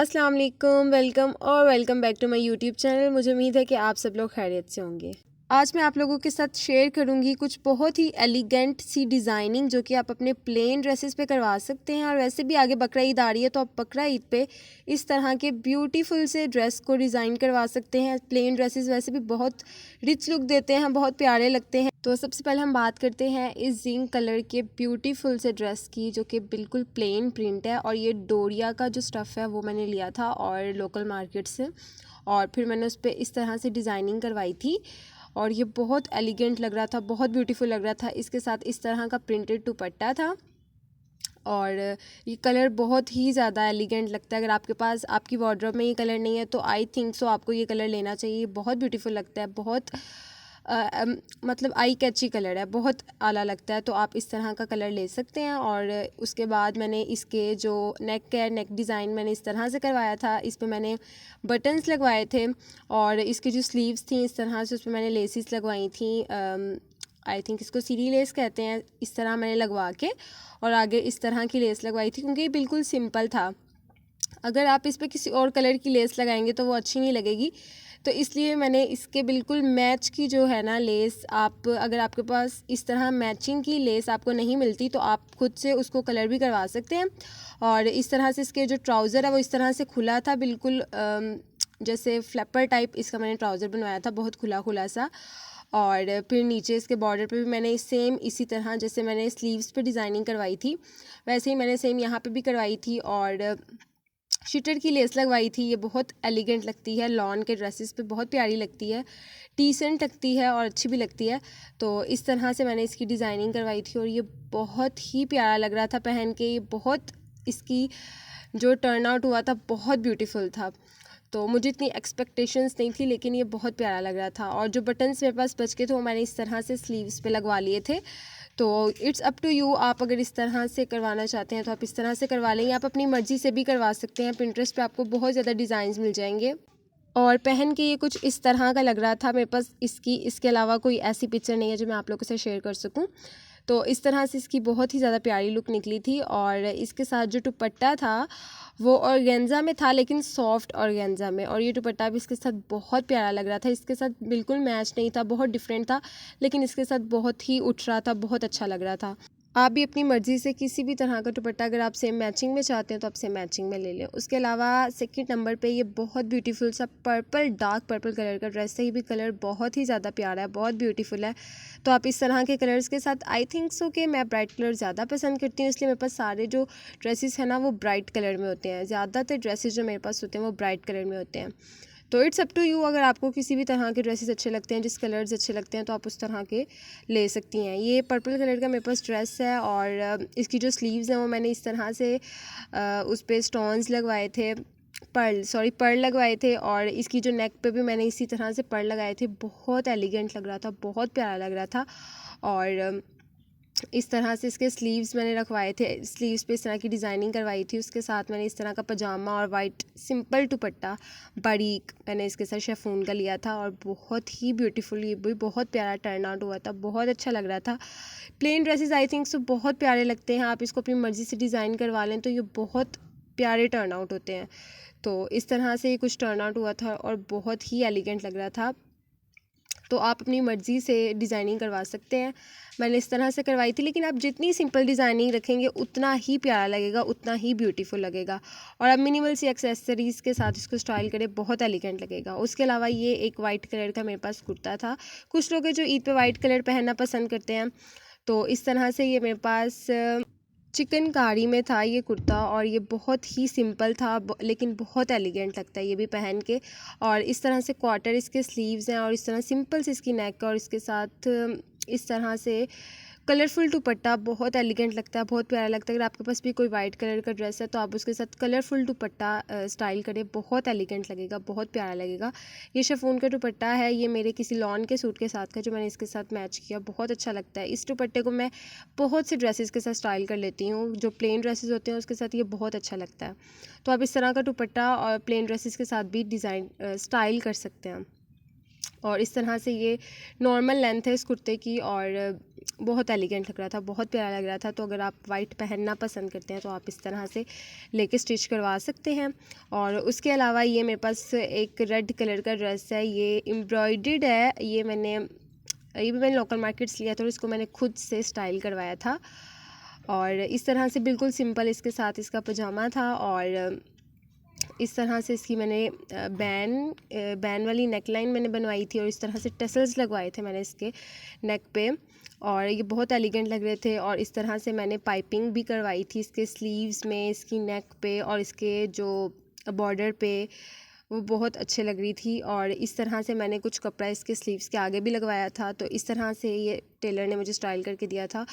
अस्सलाम वालेकुम, welcome back to my YouTube channel. मुझे उम्मीद है कि आप सब लोग खैरियत से होंगे। आज मैं आप लोगों के साथ शेयर करूंगी कुछ बहुत ही एलिगेंट सी डिज़ाइनिंग जो कि आप अपने प्लेन ड्रेसेस पे करवा सकते हैं। और वैसे भी आगे बकरा ईद आ रही है तो आप बकरा ईद पे इस तरह के ब्यूटीफुल से ड्रेस को डिज़ाइन करवा सकते हैं। प्लेन ड्रेसेस वैसे भी बहुत रिच लुक देते हैं, बहुत प्यारे लगते हैं। तो सबसे पहले हम बात करते हैं इस जिंक कलर के ब्यूटीफुल से ड्रेस की, जो कि बिल्कुल प्लेन प्रिंट है। और ये डोरिया का जो स्टफ़ है वो मैंने लिया था और लोकल मार्केट से, और फिर मैंने उस पर इस तरह से डिज़ाइनिंग करवाई थी और ये बहुत एलिगेंट लग रहा था, बहुत ब्यूटीफुल लग रहा था। इसके साथ इस तरह का प्रिंटेड दुपट्टा था और ये कलर बहुत ही ज़्यादा एलिगेंट लगता है। अगर आपके पास आपकी वार्डरोब में ये कलर नहीं है तो आई थिंक सो आपको ये कलर लेना चाहिए। बहुत ब्यूटीफुल लगता है, बहुत मतलब आई कैची कलर है, बहुत आला लगता है। तो आप इस तरह का कलर ले सकते हैं। और उसके बाद मैंने इसके जो नेक है, नेक डिज़ाइन मैंने इस तरह से करवाया था। इस पर मैंने बटन्स लगवाए थे और इसकी जो स्लीव्स थी इस तरह से उस पर मैंने लेसिस लगवाई थी। आई थिंक इसको सीरी लेस कहते हैं। इस तरह मैंने लगवा के और आगे इस तरह की लेस लगवाई थी, क्योंकि ये बिल्कुल सिंपल था। अगर आप इस पर किसी और कलर की लेस लगाएंगे तो वो अच्छी नहीं लगेगी, तो इसलिए मैंने इसके बिल्कुल मैच की जो है ना लेस, आप अगर आपके पास इस तरह मैचिंग की लेस आपको नहीं मिलती तो आप खुद से उसको कलर भी करवा सकते हैं। और इस तरह से इसके जो ट्राउज़र है वो इस तरह से खुला था, बिल्कुल जैसे फ्लैपर टाइप इसका मैंने ट्राउज़र बनवाया था, बहुत खुला खुला सा। और फिर नीचे इसके बॉर्डर पे भी मैंने सेम इसी तरह जैसे मैंने स्लीव्स पे डिज़ाइनिंग करवाई थी वैसे ही मैंने सेम यहाँ पे भी करवाई थी और शिटर की लेस लगवाई थी। ये बहुत एलिगेंट लगती है, लॉन के ड्रेसेस पे बहुत प्यारी लगती है, डिसेंट लगती है और अच्छी भी लगती है। तो इस तरह से मैंने इसकी डिज़ाइनिंग करवाई थी और ये बहुत ही प्यारा लग रहा था पहन के। ये बहुत इसकी जो टर्न आउट हुआ था बहुत ब्यूटीफुल था। तो मुझे इतनी एक्सपेक्टेशंस नहीं थी, लेकिन ये बहुत प्यारा लग रहा था। और जो बटन्स मेरे पास बच के थे वो मैंने इस तरह से स्लीव्स पे लगवा लिए थे। तो इट्स अप टू यू, आप अगर इस तरह से करवाना चाहते हैं तो आप इस तरह से करवा लेंगे। आप अपनी मर्ज़ी से भी करवा सकते हैं। पिंटरेस्ट पे आपको बहुत ज़्यादा डिज़ाइंस मिल जाएंगे। और पहन के ये कुछ इस तरह का लग रहा था। मेरे पास इसके अलावा कोई ऐसी पिक्चर नहीं है जो मैं आप लोगों से शेयर कर सकूं। तो इस तरह से इसकी बहुत ही ज़्यादा प्यारी लुक निकली थी। और इसके साथ जो दुपट्टा था वो ऑर्गेन्जा में था, लेकिन सॉफ्ट ऑर्गेन्जा में। और ये दुपट्टा भी इसके साथ बहुत प्यारा लग रहा था। इसके साथ बिल्कुल मैच नहीं था, बहुत डिफरेंट था, लेकिन इसके साथ बहुत ही उठ रहा था, बहुत अच्छा लग रहा था। आप भी अपनी मर्ज़ी से किसी भी तरह का दुपट्टा अगर आप सेम मैचिंग में चाहते हैं तो आप सेम मैचिंग में ले लें। उसके अलावा सेकंड नंबर पे ये बहुत ब्यूटीफुल सा पर्पल, डार्क पर्पल कलर का ड्रेस है। ये भी कलर बहुत ही ज़्यादा प्यारा है, बहुत ब्यूटीफुल है। तो आप इस तरह के कलर्स के साथ, आई थिंक सो कि मैं ब्राइट कलर ज़्यादा पसंद करती हूँ, इसलिए मेरे पास सारे जो ड्रेसेस हैं ना वो ब्राइट कलर में होते हैं। ज़्यादातर ड्रेसेस जो मेरे पास होते हैं वो ब्राइट कलर में होते हैं। तो इट्स अप टू यू, अगर आपको किसी भी तरह के ड्रेसेस अच्छे लगते हैं, जिस कलर्स अच्छे लगते हैं, तो आप उस तरह के ले सकती हैं। ये पर्पल कलर का मेरे पास ड्रेस है और इसकी जो स्लीव्स हैं वो मैंने इस तरह से उस पर स्टोन्स लगवाए थे, पर्ल लगवाए थे। और इसकी जो नेक पे भी मैंने इसी तरह से पर्ल लगाए थे। बहुत एलिगेंट लग रहा था, बहुत प्यारा लग रहा था। और इस तरह से इसके स्लीव्स मैंने रखवाए थे, स्लीव्स पे इस तरह की डिज़ाइनिंग करवाई थी। उसके साथ मैंने इस तरह का पजामा और वाइट सिंपल दुपट्टा बारीक मैंने इसके साथ शेफून का लिया था और बहुत ही ब्यूटीफुल, ये भी बहुत प्यारा टर्न आउट हुआ था, बहुत अच्छा लग रहा था। Plane dresses I think so बहुत प्यारे लगते हैं। आप इसको अपनी मर्ज़ी से डिज़ाइन करवा लें तो ये बहुत प्यारे टर्न आउट होते हैं। तो इस तरह से ये कुछ टर्न आउट हुआ था और बहुत ही एलिगेंट लग रहा था। तो आप अपनी मर्ज़ी से डिज़ाइनिंग करवा सकते हैं। मैंने इस तरह से करवाई थी, लेकिन आप जितनी सिंपल डिज़ाइनिंग रखेंगे उतना ही प्यारा लगेगा, उतना ही ब्यूटीफुल लगेगा। और आप मिनिमल सी एक्सेसरीज़ के साथ इसको स्टाइल करें, बहुत एलिगेंट लगेगा। उसके अलावा ये एक वाइट कलर का मेरे पास कुर्ता था। कुछ लोग हैं जो ईद पे वाइट कलर पहनना पसंद करते हैं, तो इस तरह से ये मेरे पास चिकनकारी में था ये कुर्ता। और ये बहुत ही सिंपल था लेकिन बहुत एलिगेंट लगता है ये भी पहन के। और इस तरह से क्वार्टर इसके स्लीव्स हैं और इस तरह सिंपल से इसकी नेक, और इसके साथ इस तरह से कलरफुल दुपट्टा बहुत एलिगेंट लगता है, बहुत प्यारा लगता है। अगर आपके पास भी कोई वाइट कलर का ड्रेस है तो आप उसके साथ कलरफुल दुपट्टा स्टाइल करें, बहुत एलिगेंट लगेगा, बहुत प्यारा लगेगा। ये शिफॉन का दुपट्टा है, ये मेरे किसी लॉन के सूट के साथ का जो मैंने इसके साथ मैच किया, बहुत अच्छा लगता है। इस दुपट्टे को मैं बहुत से ड्रेसेस के साथ स्टाइल कर लेती हूँ, जो प्लेन ड्रेसेस होते हैं उसके साथ ये बहुत अच्छा लगता है। तो आप इस तरह का दुपट्टा और प्लेन ड्रेसेस के साथ भी डिज़ाइन स्टाइल कर सकते हैं। और इस तरह से ये नॉर्मल लेंथ है इस कुर्ते की और बहुत एलिगेंट लग रहा था, बहुत प्यारा लग रहा था। तो अगर आप वाइट पहनना पसंद करते हैं तो आप इस तरह से लेके स्टिच करवा सकते हैं। और उसके अलावा ये मेरे पास एक रेड कलर का ड्रेस है, ये एम्ब्रॉयडर्ड है, ये भी मैंने लोकल मार्केट से लिया था और इसको मैंने खुद से स्टाइल करवाया था। और इस तरह से बिल्कुल सिंपल इसके साथ इसका पजामा था और इस तरह से इसकी मैंने बैन वाली नेक लाइन मैंने बनवाई थी और इस तरह से टसल्स लगवाए थे मैंने इसके नेक पे और ये बहुत एलिगेंट लग रहे थे। और इस तरह से मैंने पाइपिंग भी करवाई थी इसके स्लीव्स में, इसकी नेक पे और इसके जो बॉर्डर पे, वो बहुत अच्छे लग रही थी। और इस तरह से मैंने कुछ कपड़ा इसके स्लीव्स के आगे भी लगवाया था। तो इस तरह से ये टेलर ने मुझे स्टाइल करके दिया था,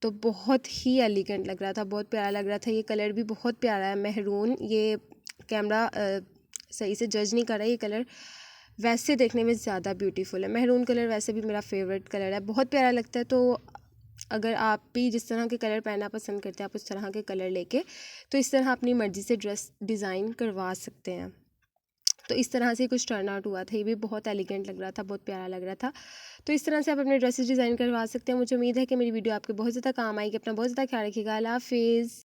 तो बहुत ही एलिगेंट लग रहा था, बहुत प्यारा लग रहा था। ये कलर भी बहुत प्यारा है, मेहरून। ये कैमरा सही से जज नहीं कर रहा है, ये कलर वैसे देखने में ज़्यादा ब्यूटीफुल है। मेहरून कलर वैसे भी मेरा फेवरेट कलर है, बहुत प्यारा लगता है। तो अगर आप भी जिस तरह के कलर पहनना पसंद करते हैं, आप उस तरह के कलर लेके तो इस तरह अपनी मर्ज़ी से ड्रेस डिज़ाइन करवा सकते हैं। तो इस तरह से कुछ टर्न आउट हुआ था, ये भी बहुत एलिगेंट लग रहा था, बहुत प्यारा लग रहा था। तो इस तरह से आप अपने ड्रेसेस डिज़ाइन करवा सकते हैं। मुझे उम्मीद है कि मेरी वीडियो आपके बहुत ज़्यादा काम आएगी। अपना बहुत ज़्यादा ख्याल रखिएगा। अल्लाह हाफिज़।